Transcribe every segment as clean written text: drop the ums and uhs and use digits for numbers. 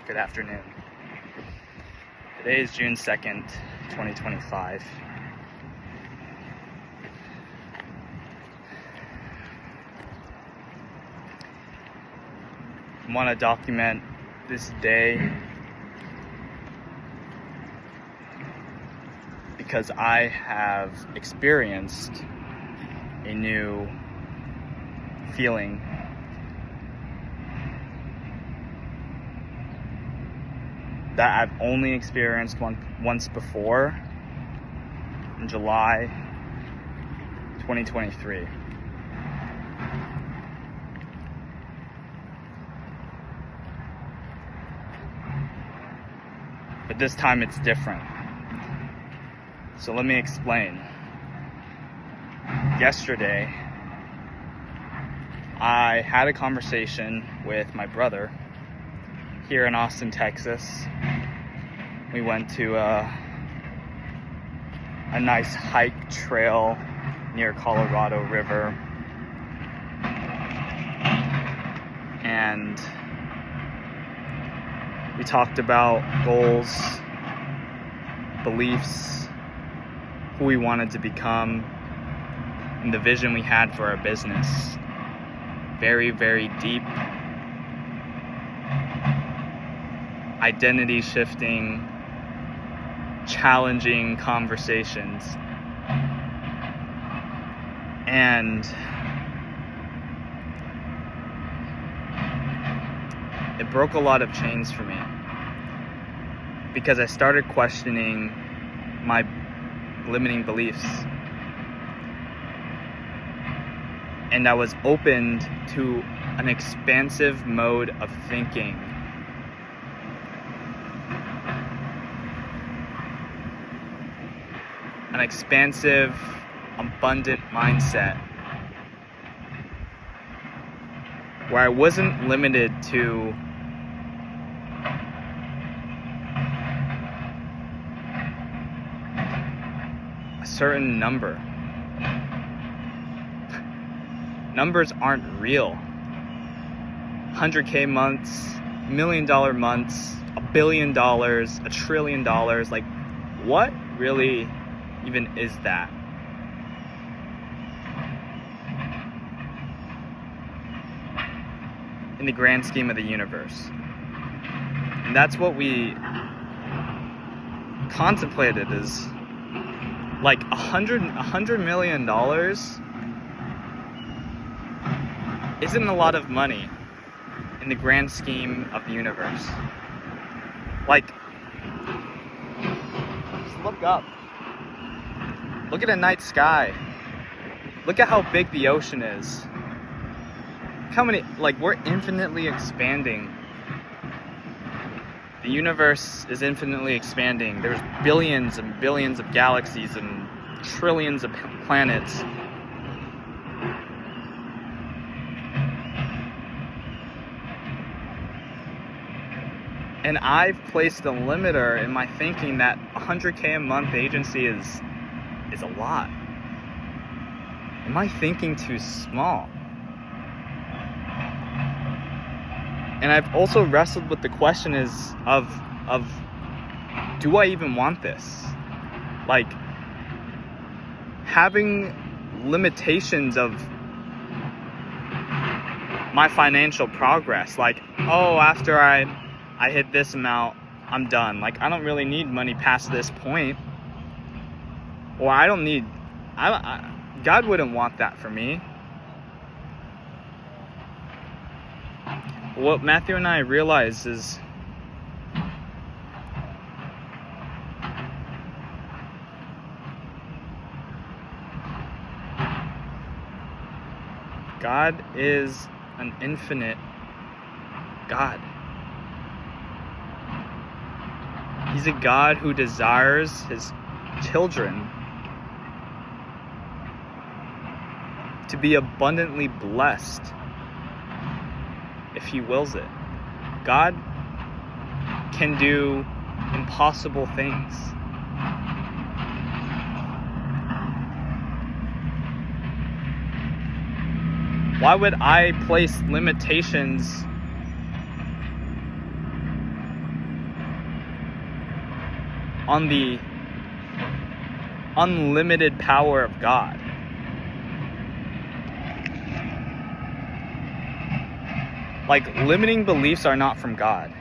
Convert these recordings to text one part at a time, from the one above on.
Good afternoon. Today is June 2nd, 2025. I want to document this day because I have experienced a new feeling that I've only experienced once before in July 2023. But this time it's different. So let me explain. Yesterday, I had a conversation with my brother here in Austin, Texas. We went to a nice hike trail near Colorado River, and we talked about goals, beliefs, who we wanted to become, and the vision we had for our business. Very, very deep, identity shifting, challenging conversations. And it broke a lot of chains for me because I started questioning my limiting beliefs. And I was opened to an expansive mode of thinking. An expansive, abundant mindset where I wasn't limited to a certain number. Numbers aren't real. 100K months, $1 million months, $1 billion, $1 trillion. Like, what really even is that? In the grand scheme of the universe. And that's what we contemplated, is like $100 million isn't a lot of money in the grand scheme of the universe. Like, just look up. Look at a night sky. Look at how big the ocean is. How many, like, we're infinitely expanding. The universe is infinitely expanding. There's billions and billions of galaxies and trillions of planets. And I've placed a limiter in my thinking that 100K a month agency is a lot. Am I thinking too small? And I've also wrestled with the question of do I even want this? Like, having limitations of my financial progress. Like, oh, after I hit this amount, I'm done. Like, I don't really need money past this point. Or God wouldn't want that for me. What Matthew and I realize is God is an infinite God. He's a God who desires his children to be abundantly blessed if he wills it. God can do impossible things. Why would I place limitations on the unlimited power of God. Like, limiting beliefs are not from God.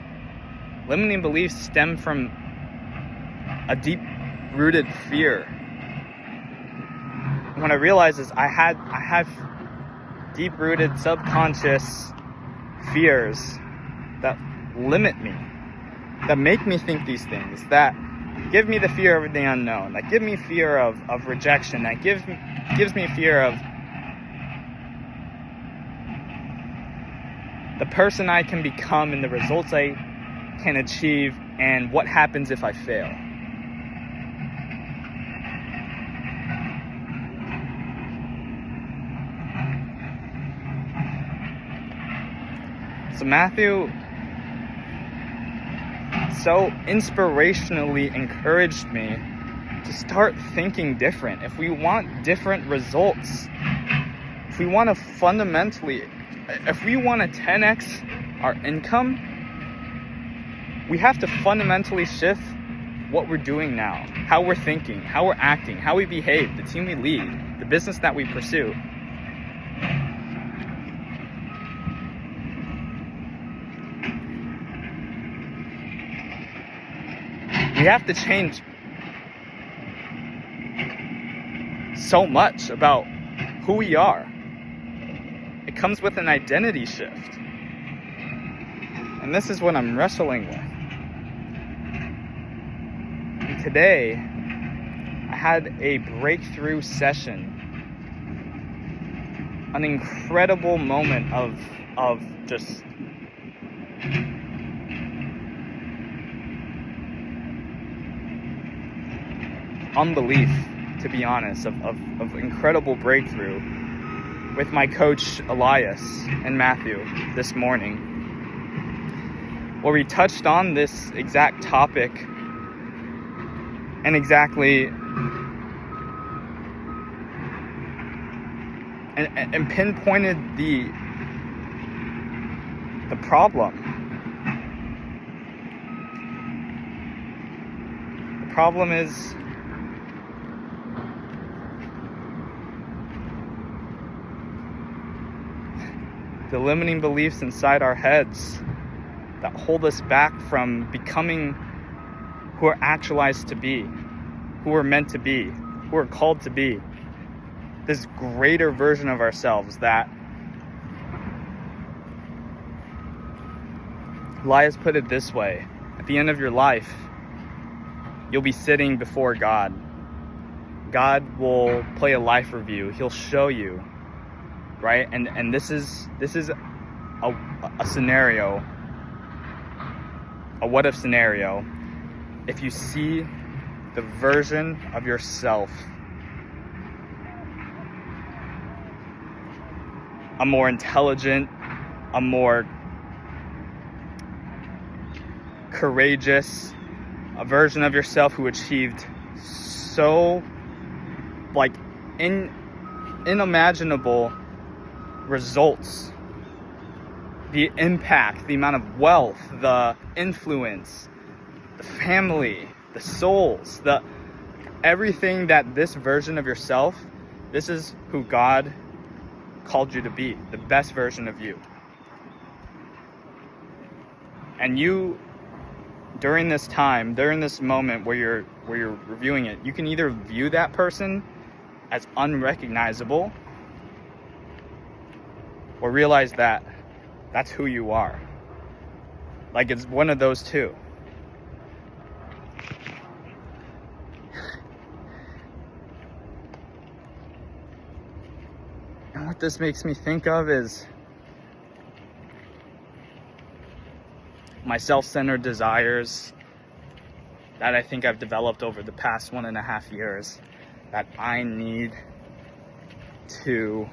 Limiting beliefs stem from a deep-rooted fear. What I realized is I have deep-rooted subconscious fears that limit me, that make me think these things, that give me the fear of the unknown, that give me fear of rejection, that gives me fear of the person I can become and the results I can achieve, and what happens if I fail. So Matthew so inspirationally encouraged me to start thinking different. If we want different results, if we want to 10x our income, we have to fundamentally shift what we're doing now, how we're thinking, how we're acting, how we behave, the team we lead, the business that we pursue. We have to change so much about who we are. It comes with an identity shift. And this is what I'm wrestling with. And today, I had a breakthrough session. An incredible moment of just unbelief, to be honest, of incredible breakthrough with my coach Elias and Matthew this morning, where we touched on this exact topic and exactly and pinpointed the problem. The problem is the limiting beliefs inside our heads that hold us back from becoming who we're actualized to be, who we're meant to be, who we're called to be. This greater version of ourselves that Elias put it this way: at the end of your life, you'll be sitting before God. God will play a life review. He'll show you, right? And this is a scenario, a what if scenario. If you see the version of yourself, a more intelligent, a more courageous, a version of yourself who achieved so unimaginable results, the impact, the amount of wealth, the influence, the family, the souls, the everything that this version of yourself, this is who God called you to be, the best version of you. And you, during this time, during this moment where you're reviewing it, you can either view that person as unrecognizable or realize that that's who you are. Like, it's one of those two. And what this makes me think of is my self-centered desires that I think I've developed over the past 1.5 years that I need to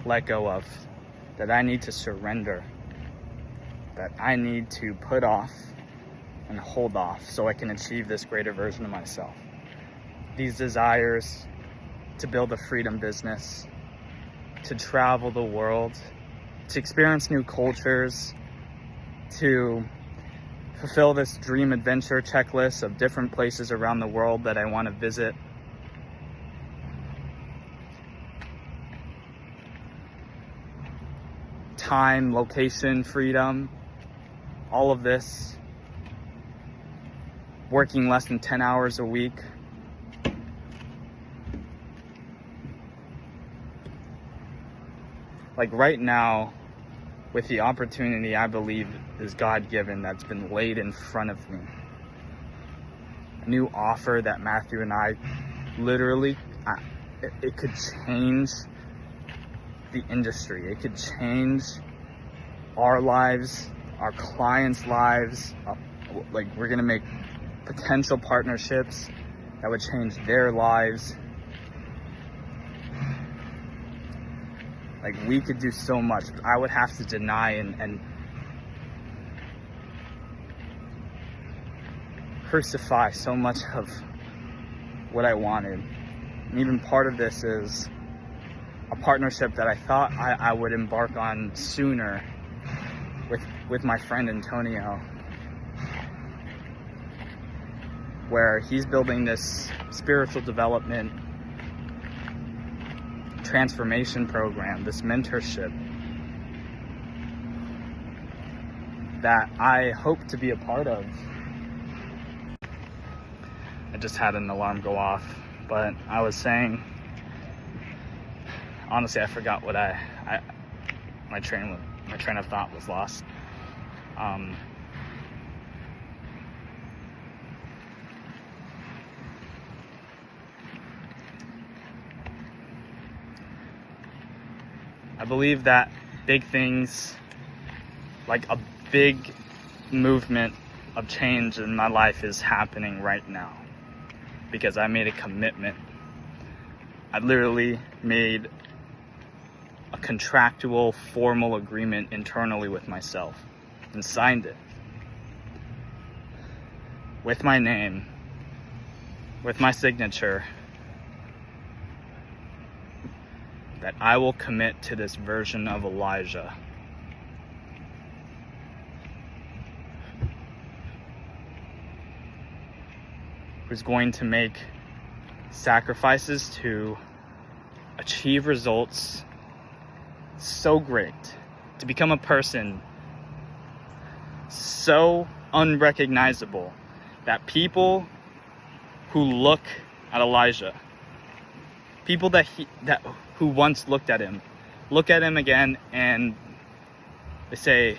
let go of, that I need to surrender, that I need to put off and hold off so I can achieve this greater version of myself. These desires to build a freedom business, to travel the world, to experience new cultures, to fulfill this dream adventure checklist of different places around the world that I want to visit. Time, location, freedom, all of this. Working less than 10 hours a week. Like right now, with the opportunity I believe is God-given that's been laid in front of me. A new offer that Matthew and I literally, it could change the industry. It could change our lives, our clients' lives. Like we're gonna make potential partnerships that would change their lives. Like we could do so much. I would have to deny and crucify so much of what I wanted. And even part of this is a partnership that I thought I would embark on sooner with my friend Antonio, where he's building this spiritual development transformation program, this mentorship that I hope to be a part of. I just had an alarm go off, but I was saying, honestly, I forgot what my train of thought was lost. I believe that big things, like a big movement of change in my life is happening right now because I made a commitment. I literally made a contractual, formal agreement internally with myself and signed it with my name, with my signature, that I will commit to this version of Elijah. Who's going to make sacrifices to achieve results so great, to become a person so unrecognizable that people who look at Elijah, people who once looked at him, look at him again and they say,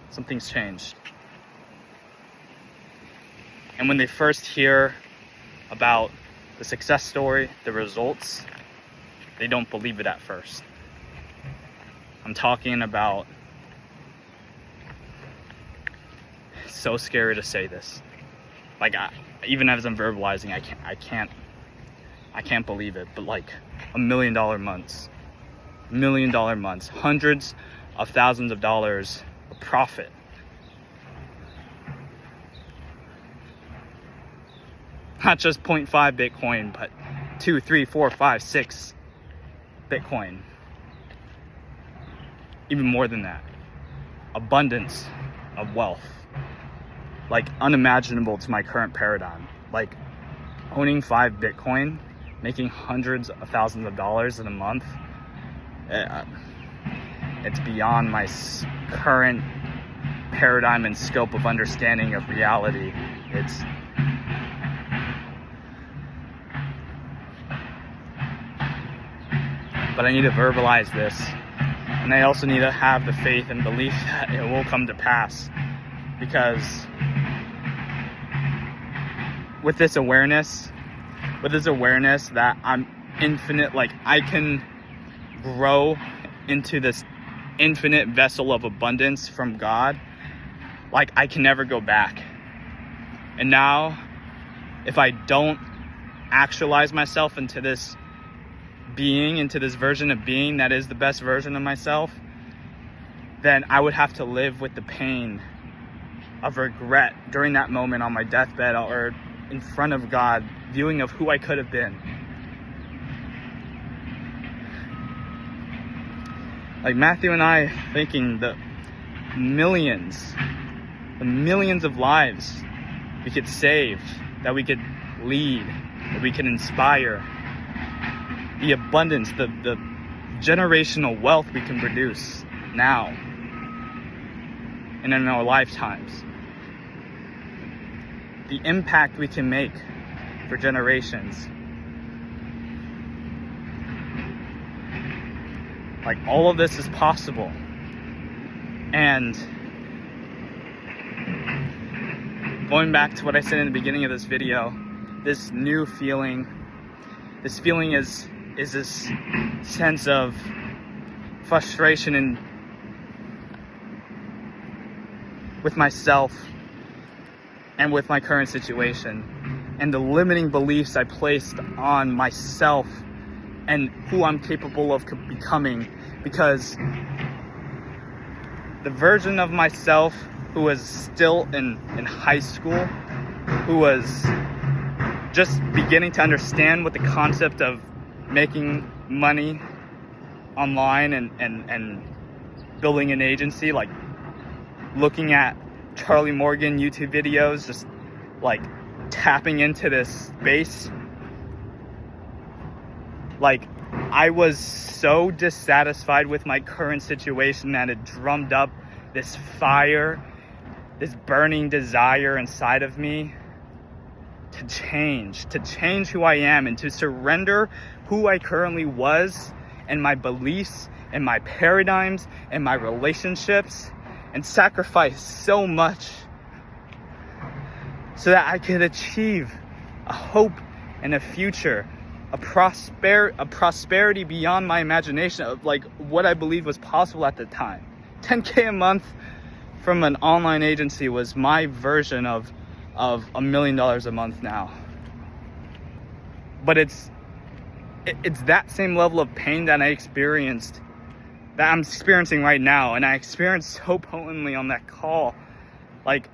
something's changed. And when they first hear about the success story, the results, they don't believe it at first. I'm talking about, it's so scary to say this. Like, even as I'm verbalizing, I can't believe it, but like $1 million months, hundreds of thousands of dollars of profit. Not just 0.5 Bitcoin, but 2, 3, 4, 5, 6 Bitcoin. Even more than that. Abundance of wealth. Like unimaginable to my current paradigm. Like owning 5 Bitcoin, making hundreds of thousands of dollars in a month. It's beyond my current paradigm and scope of understanding of reality. But I need to verbalize this. And I also need to have the faith and belief that it will come to pass. Because with this awareness that I'm infinite, like I can grow into this infinite vessel of abundance from God, like I can never go back. And now, if I don't actualize myself into this being, into this version of being that is the best version of myself, then I would have to live with the pain of regret during that moment on my deathbed or in front of God, viewing of who I could have been. Like Matthew and I thinking the millions the millions of lives we could save, that we could lead, that we could inspire, the abundance, the generational wealth we can produce now and in our lifetimes, the impact we can make for generations. Like, all of this is possible. And going back to what I said in the beginning of this video, this new feeling, this feeling is this sense of frustration and with myself and with my current situation, and the limiting beliefs I placed on myself and who I'm capable of becoming, because the version of myself who was still in high school, who was just beginning to understand what the concept of making money online and building an agency, like looking at Charlie Morgan YouTube videos, just like tapping into this space. Like, I was so dissatisfied with my current situation that it drummed up this fire, this burning desire inside of me to change who I am, and to surrender who I currently was, and my beliefs and my paradigms and my relationships, and sacrifice so much so that I could achieve a hope and a future, a prosperity beyond my imagination of like what I believed was possible at the time. 10K a month from an online agency was my version of $1 million a month now. But it's that same level of pain that I'm experiencing right now, and I experienced so potently on that call. Like,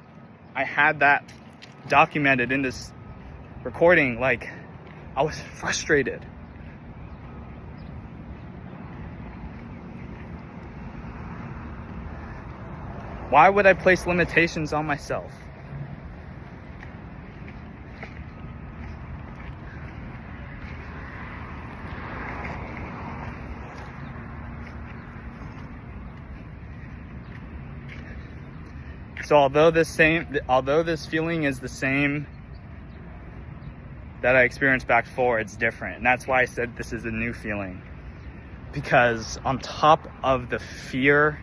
I had that documented in this recording. Like, I was frustrated. Why would I place limitations on myself? So although this feeling is the same that I experienced back before, it's different. And that's why I said this is a new feeling. Because on top of the fear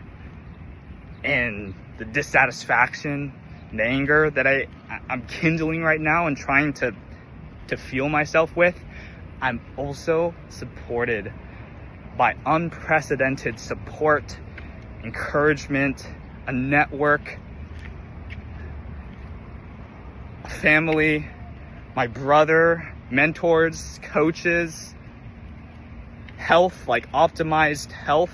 and the dissatisfaction and the anger that I'm kindling right now and trying to feel myself with, I'm also supported by unprecedented support, encouragement, a network, a family, my brother, mentors, coaches, health, like optimized health,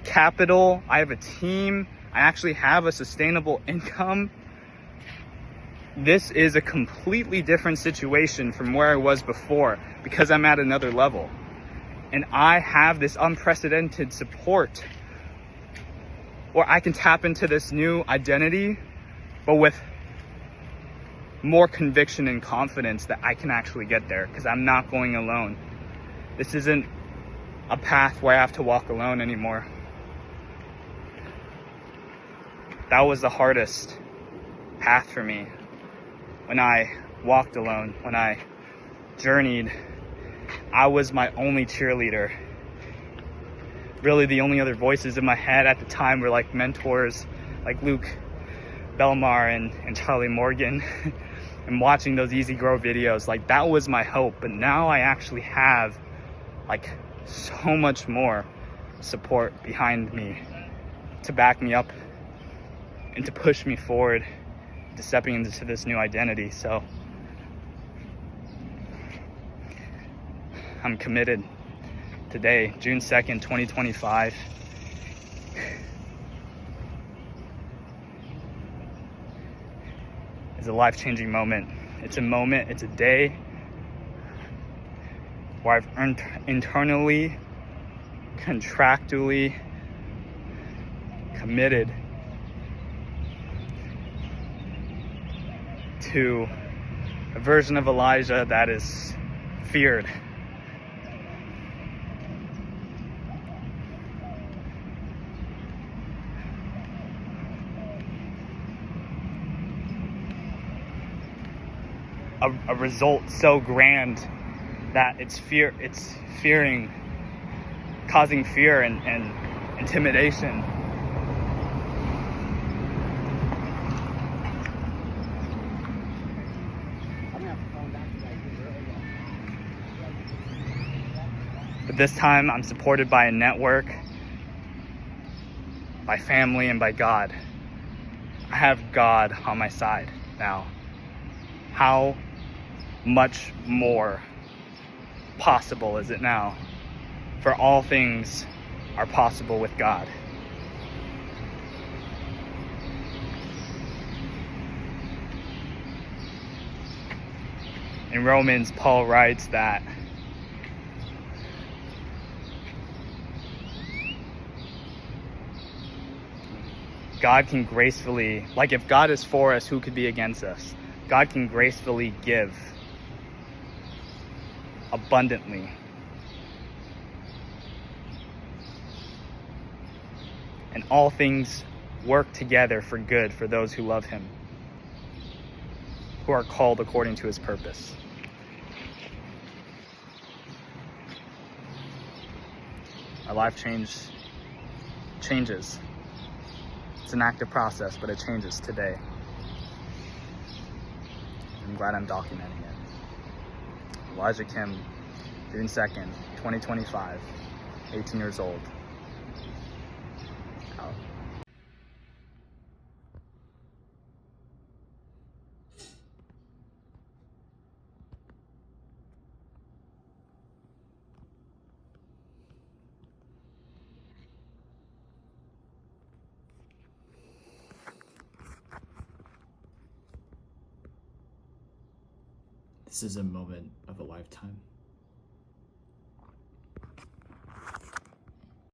capital. I have a team. I actually have a sustainable income. This is a completely different situation from where I was before, because I'm at another level. And I have this unprecedented support, or I can tap into this new identity, but with more conviction and confidence that I can actually get there, because I'm not going alone. This isn't a path where I have to walk alone anymore. That was the hardest path for me. When I walked alone, when I journeyed, I was my only cheerleader. Really, the only other voices in my head at the time were like mentors like Luke Belmar and Charlie Morgan. And watching those EasyGrow videos, like, that was my hope. But now I actually have like so much more support behind me to back me up and to push me forward to stepping into this new identity. So I'm committed. Today, June 2nd, 2025. Is a life-changing moment. It's a moment, it's a day where I've internally, contractually committed to a version of Elijah that is feared. A result so grand that it's fearing, causing fear and intimidation. But this time I'm supported by a network, by family, and by God. I have God on my side now. How much more possible is it now? For all things are possible with God. In Romans, Paul writes that God can gracefully, like if God is for us, who could be against us? God can gracefully give abundantly. And all things work together for good for those who love him, who are called according to his purpose. Our life changes. It's an active process, but it changes today. I'm glad I'm documenting it. Elijah Kim, June 2nd, 2025, 18 years old. Out. This is a moment of a lifetime.